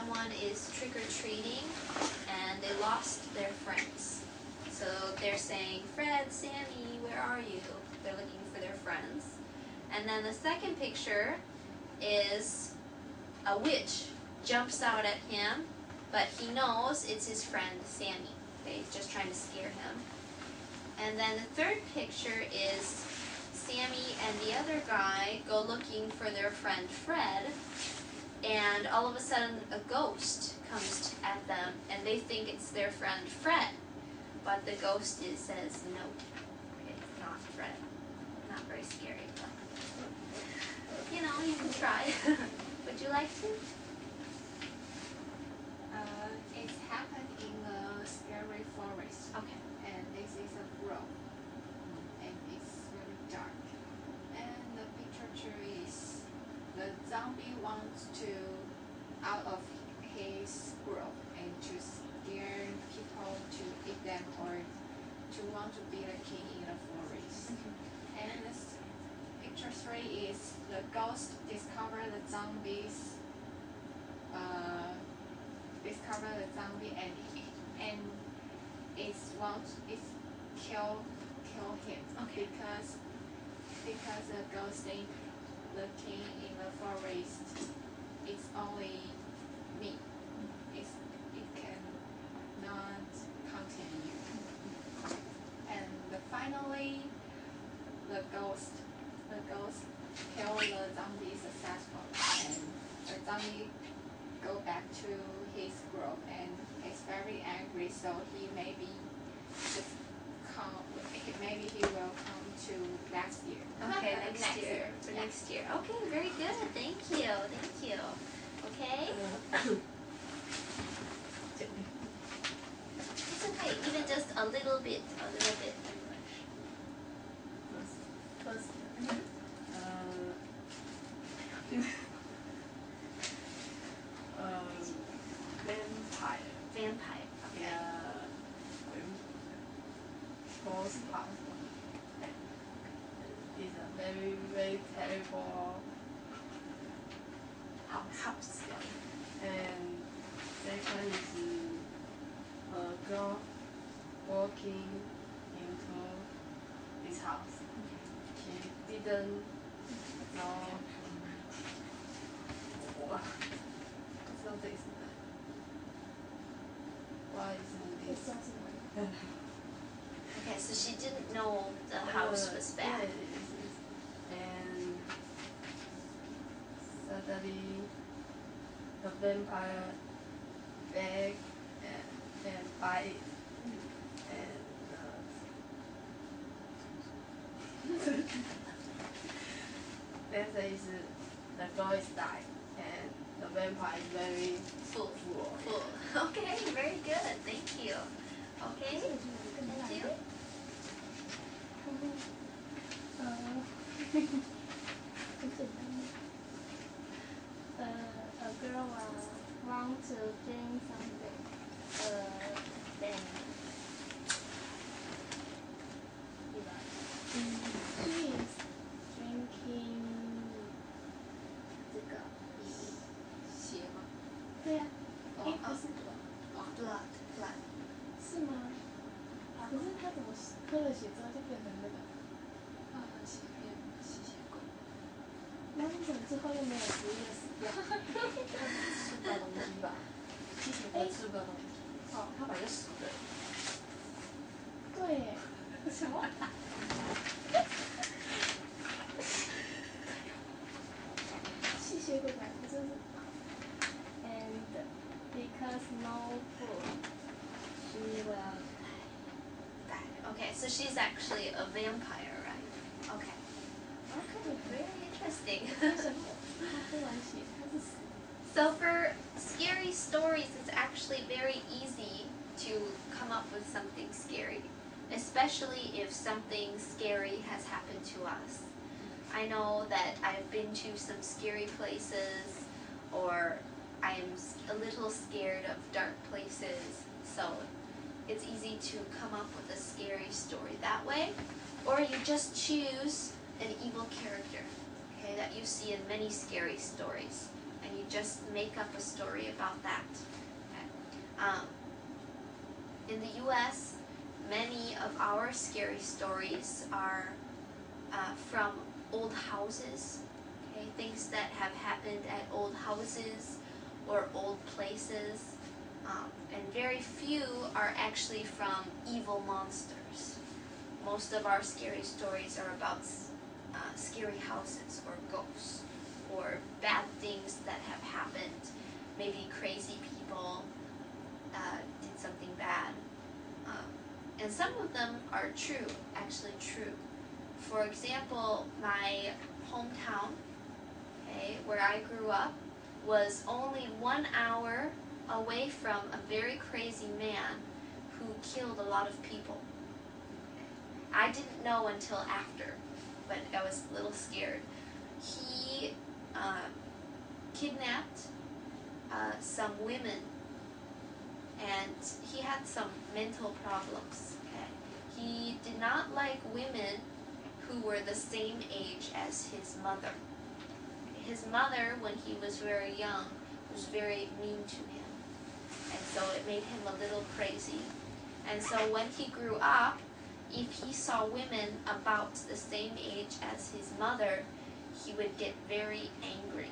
someone is trick-or-treating and they lost their friends. So they're saying, Fred, Sammy, where are you? They're looking for their friends. And then the second picture is a witch jumps out at him, but he knows it's his friend Sammy. Okay, he's just trying to scare him. And then the third picture is Sammy and the other guy go looking for their friend Fred, and all of a sudden a ghost comes at them, and they think it's their friend Fred, but the ghost says no, it's not Fred. Not very scary, but you know, you can try. Would you like to? It happened in the scary forest. Okay. And this is a grove. And it's very dark. And the picture two is the zombie wants to out of his grove and to scare people to eat them or to want to be the king in the forest. And this picture three is the ghost discover the zombies. Discover the zombie and it kill him. Okay. Because the ghost think the king in the forest it's only me. It cannot contain you. And finally the ghost kill the zombie successfully, and the zombie go back to his grove and is very angry, so he maybe he will come to next year. Okay, next year. For next year. Okay, very good. Thank you. Thank you. Okay? It's okay. Even just a little bit English. First, vampire. Vampire. Okay. Yeah. Ghost house. It's a very, very terrible house. And second is a girl walking into this house. She didn't know what something is that. Why isn't this? Okay, so she didn't know the house was bad. Yeah, and suddenly the vampire beg and bite it. And that says the girl is dying and the vampire is very full. Okay, very good. Thank you. Okay, continue. A girl wants to drink something. Then she is drinking 这个血吗？对呀，不是 Blood. 是吗？可是他怎么喝了血之后就变成那个？血变吸血鬼。那为什么之后又没有食物死掉？吃不到东西吧？吸血鬼吃不到东西。哦，他本来就死的。对耶。什么？吸血鬼本来就是。And because no food, she will Die. Okay, so she's actually a vampire, right? Okay. Okay, very interesting. So for scary stories, it's actually very easy to come up with something scary, especially if something scary has happened to us. I know that I've been to some scary places, or I'm a little scared of dark places, so it's easy to come up with a scary story that way. Or you just choose an evil character, okay, that you see in many scary stories, and you just make up a story about that. Okay. In the U.S., many of our scary stories are from old houses, okay? Things that have happened at old houses or old places, and very few are actually from evil monsters. Most of our scary stories are about scary houses or ghosts or bad things that have happened. Maybe crazy people did something bad. And some of them are true, actually true. For example, my hometown, okay, where I grew up, was only 1 hour away from a very crazy man who killed a lot of people. I didn't know until after, but I was a little scared. He kidnapped some women, and he had some mental problems. Okay? He did not like women who were the same age as his mother. His mother, when he was very young, was very mean to him, and so it made him a little crazy. And so when he grew up, if he saw women about the same age as his mother, he would get very angry.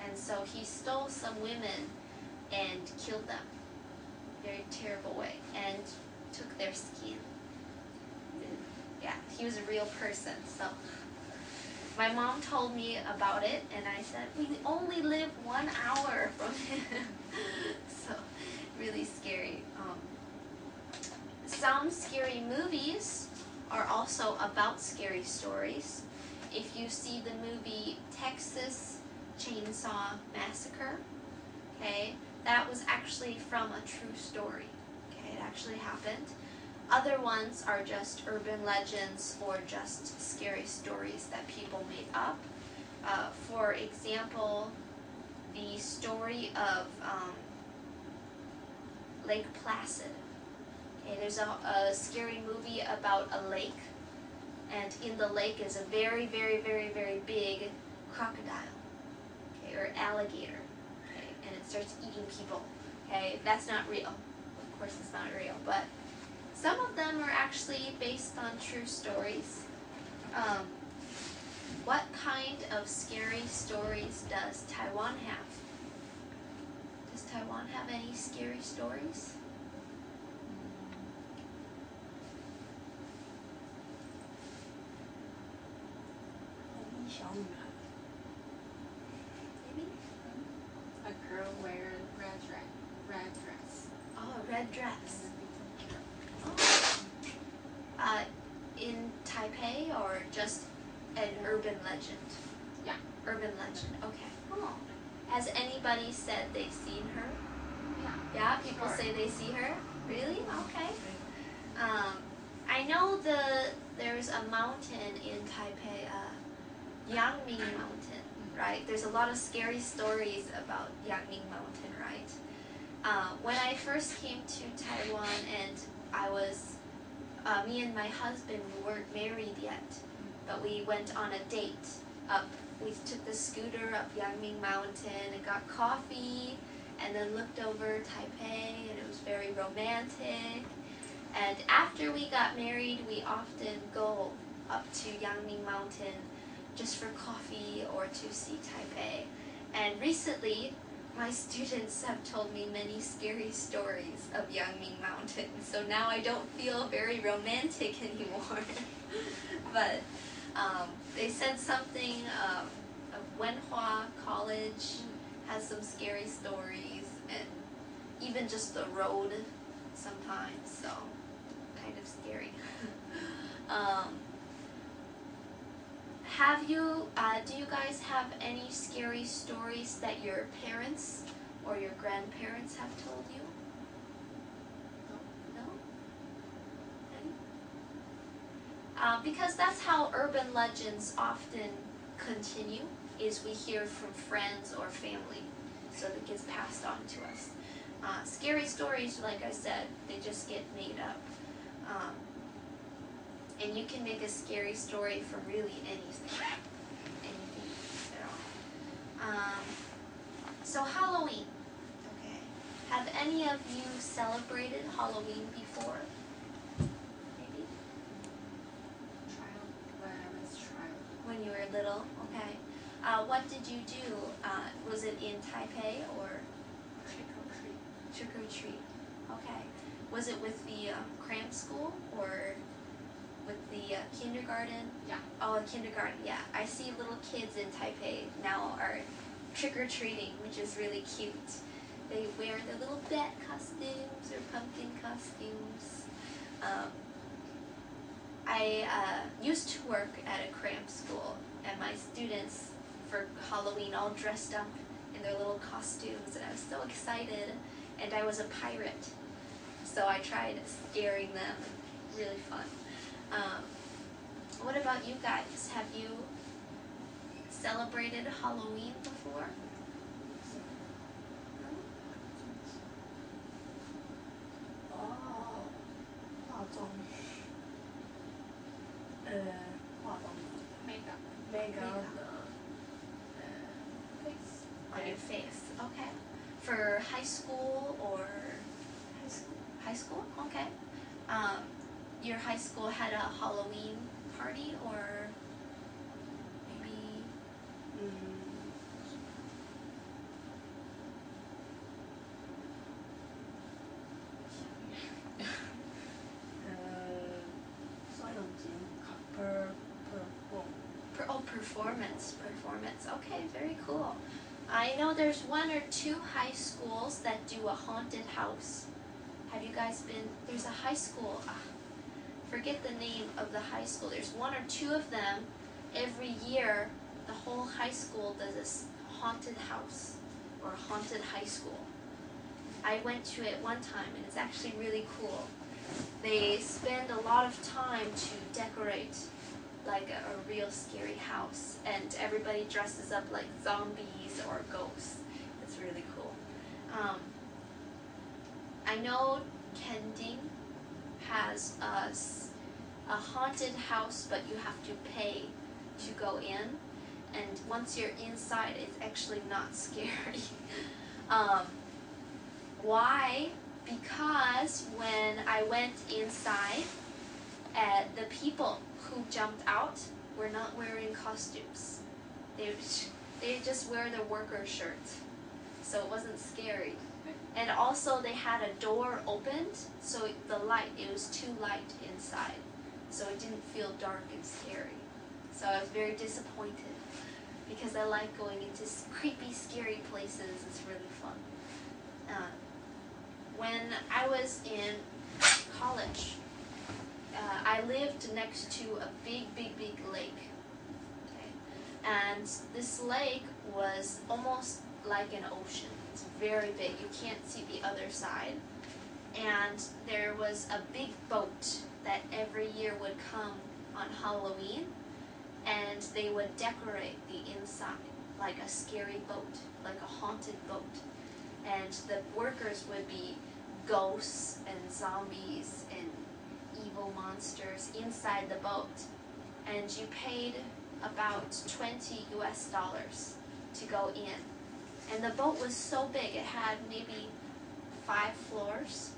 And so he stole some women and killed them. Very terrible way, and took their skin. Yeah, he was a real person. So my mom told me about it, and I said, we only live 1 hour from him. So really scary. Some scary movies are also about scary stories. If you see the movie Texas Chainsaw Massacre, okay, that was actually from a true story. Okay, it actually happened. Other ones are just urban legends or just scary stories that people made up. For example, the story of Lake Placid. Okay, there's a scary movie about a lake, and in the lake is a very, very, very, very big crocodile, okay, or alligator, okay, and it starts eating people. Okay, that's not real. Of course, it's not real, but some of them are actually based on true stories. What kind of scary stories does Taiwan have? Does Taiwan have any scary stories? Maybe? A girl wearing red dress. Oh, a red dress. In Taipei, or just an urban legend? Yeah. Urban legend, okay. Oh. Has anybody said they've seen her? Yeah. Yeah, people Sure. say they see her? Really? Okay. I know there's a mountain in Taipei, Yangming Mountain, right? There's a lot of scary stories about Yangming Mountain, right? When I first came to Taiwan, and I was, me and my husband, we weren't married yet, but we went on a date up. We took the scooter up Yangming Mountain and got coffee, and then looked over Taipei, and it was very romantic. And after we got married, we often go up to Yangming Mountain just for coffee or to see Taipei. And recently, my students have told me many scary stories of Yangming Mountain, so now I don't feel very romantic anymore. But they said something of Wenhua College has some scary stories, and even just the road sometimes, so kind of scary. Do you guys have any scary stories that your parents or your grandparents have told you? No? Okay. Because that's how urban legends often continue, is we hear from friends or family, so that gets passed on to us. Scary stories, like I said, they just get made up. And you can make a scary story from really anything. Anything at all. So Halloween. Okay. Have any of you celebrated Halloween before? Maybe? When I was child. When you were little? Okay. What did you do? Was it in Taipei or Trick or treat. trick or treat? Okay. Was it with the cram school or with the kindergarten? Yeah. Oh, kindergarten, yeah. I see little kids in Taipei now are trick-or-treating, which is really cute. They wear their little bat costumes or pumpkin costumes. I used to work at a cram school, and my students for Halloween all dressed up in their little costumes, and I was so excited, and I was a pirate. So I tried scaring them. Really fun. What about you guys? Have you celebrated Halloween before? Oh, 化妆。化妆。Makeup. Makeup. Face. On your face, okay. For high school or High school. high school? Okay. Your high school had a Halloween party or maybe performance. Okay, very cool. I know there's 1 or 2 high schools that do a haunted house. Have you guys been? There's a high school. Forget the name of the high school. There's 1 or 2 of them. Every year, the whole high school does this haunted house or haunted high school. I went to it one time, and it's actually really cool. They spend a lot of time to decorate like a real scary house, and everybody dresses up like zombies or ghosts. It's really cool. I know Kending has a haunted house, but you have to pay to go in, and once you're inside, it's actually not scary. Why? Because when I went inside, the people who jumped out were not wearing costumes. They just wear their worker shirt, so it wasn't scary. And also they had a door opened, so it was too light inside, so it didn't feel dark and scary. So I was very disappointed because I like going into creepy, scary places. It's really fun. When I was in college, I lived next to a big lake. Okay? And this lake was almost like an ocean. It's very big. You can't see the other side. And there was a big boat that every year would come on Halloween, and they would decorate the inside like a scary boat, like a haunted boat. And the workers would be ghosts and zombies and evil monsters inside the boat. And you paid about $20 to go in. And the boat was so big, it had maybe 5 floors.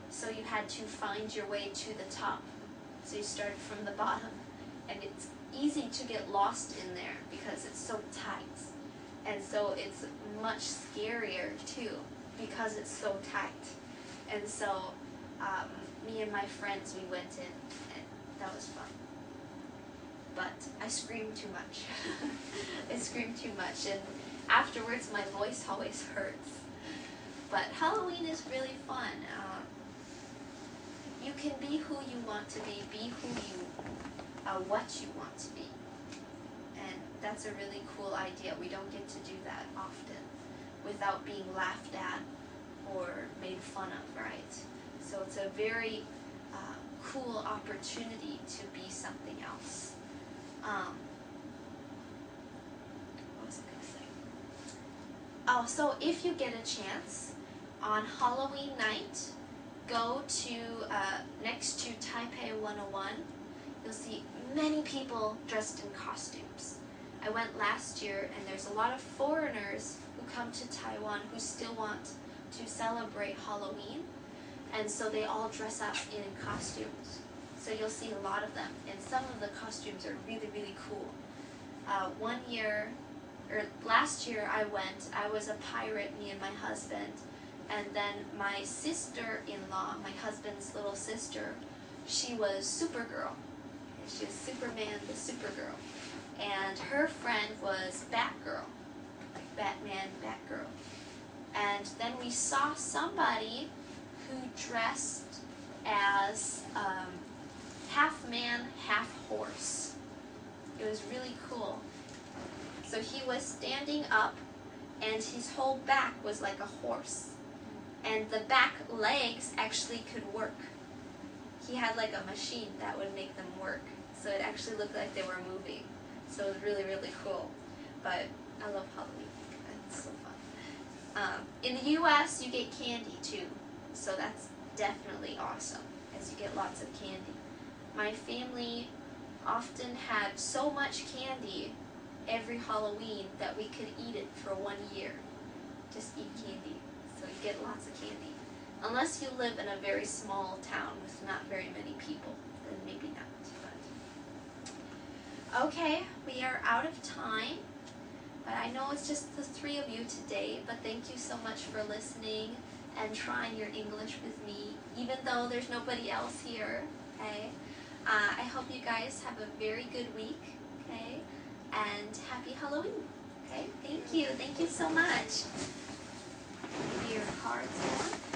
So you had to find your way to the top. So you started from the bottom. And it's easy to get lost in there because it's so tight. And so it's much scarier too because it's so tight. And so me and my friends, we went in, and that was fun. But I screamed too much. I screamed too much, and afterwards my voice always hurts. But Halloween is really fun. You can be who you want to be what you want to be. And that's a really cool idea. We don't get to do that often without being laughed at or made fun of, right? So it's a very cool opportunity to be something else. What was I going to say? Oh, so if you get a chance, on Halloween night, go to next to Taipei 101. You'll see many people dressed in costumes. I went last year, and there's a lot of foreigners who come to Taiwan who still want to celebrate Halloween, and so they all dress up in costumes. So you'll see a lot of them, and some of the costumes are really, really cool. Last year I went, I was a pirate, me and my husband, and then my sister-in-law, my husband's little sister, she was Supergirl. She was Superman, the Supergirl. And her friend was Batgirl, like Batman, Batgirl. And then we saw somebody who dressed as half man, half horse. It was really cool. So he was standing up, and his whole back was like a horse. And the back legs actually could work. He had like a machine that would make them work. So it actually looked like they were moving. So it was really, really cool. But I love Halloween. It's so fun. In the US, you get candy too. So that's definitely awesome, as you get lots of candy. My family often had so much candy every Halloween that we could eat it for 1 year. Just eat candy. So you get lots of candy. Unless you live in a very small town with not very many people, then maybe not. But okay, we are out of time. But I know it's just the three of you today, but thank you so much for listening and trying your English with me, even though there's nobody else here, okay? I hope you guys have a very good week, okay? And happy Halloween, okay? Thank you so much. Give your cards on.